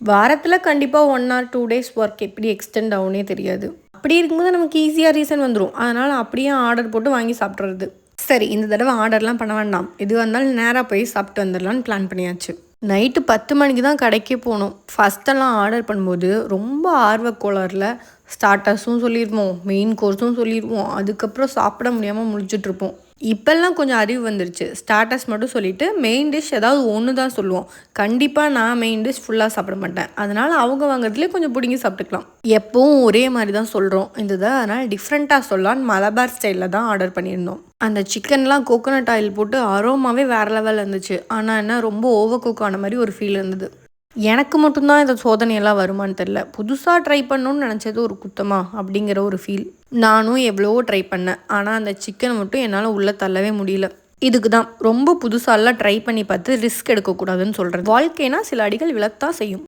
வாரத்தில் கண்டிப்பாக 1 R 2 days work எப்படி எக்ஸ்டெண்ட் ஆகுனே தெரியாது. அப்படி இருக்கும்போது நமக்கு ஈஸியாக ரீசன் வந்துடும். அதனால் அப்படியே ஆர்டர் போட்டு வாங்கி சாப்பிட்றது. சரி, இந்த தடவை ஆர்டர்லாம் பண்ண வேண்டாம், எதுவாக இருந்தாலும் நேராக போய் சாப்பிட்டு வந்துடலான்னு பிளான் பண்ணியாச்சு. நைட்டு 10 மணிக்கு தான் கடைக்கே போனோம். ஃபஸ்ட்டெல்லாம் ஆர்டர் பண்ணும்போது ரொம்ப ஆர்வக்கோளாறில் ஸ்டார்டர்ஸும் சொல்லிடுவோம், மெயின் கோர்ஸும் சொல்லிடுவோம், அதுக்கப்புறம் சாப்பிட முடியாமல் முழிச்சிட்ருப்போம். இப்போல்லாம் கொஞ்சம் அறிவு வந்துருச்சு. ஸ்டார்டர்ஸ் மட்டும் சொல்லிவிட்டு மெயின் டிஷ் ஏதாவது ஒன்று தான் சொல்லுவோம். கண்டிப்பாக நான் மெயின் டிஷ் ஃபுல்லாக சாப்பிட மாட்டேன். அதனால் அவங்க வாங்குறதுலேயே கொஞ்சம் பிடுங்கி சாப்பிட்டுக்கலாம். எப்போவும் ஒரே மாதிரி தான் சொல்கிறோம். இந்த தான் அதனால் டிஃப்ரெண்ட்டாக சொல்லலான்னு மலபார் ஸ்டைலில் தான் ஆர்டர் பண்ணியிருந்தோம். அந்த சிக்கன்லாம் கோகோனட் ஆயில் போட்டு அரோமாவே வேறு லெவலில் இருந்துச்சு. ஆனால் என்ன, ரொம்ப ஓவர் குக் ஆன மாதிரி ஒரு ஃபீல் இருந்தது. எனக்கு மட்டும்தான் இந்த சோதனையெல்லாம் வருமானு தெரில. புதுசாக ட்ரை பண்ணணுன்னு நினச்சது ஒரு குத்தமா அப்படிங்கிற ஒரு ஃபீல். நானும் எவ்வளவோ ட்ரை பண்ணேன். ஆனால் அந்த சிக்கனை மட்டும் என்னால் உள்ளே தள்ளவே முடியல. இதுக்கு தான் ரொம்ப புதுசாலாம் ட்ரை பண்ணி பார்த்து ரிஸ்க் எடுக்கக்கூடாதுன்னு சொல்கிறது. வாழ்க்கைனா சில அடிகள் விழத்தான் செய்யும்.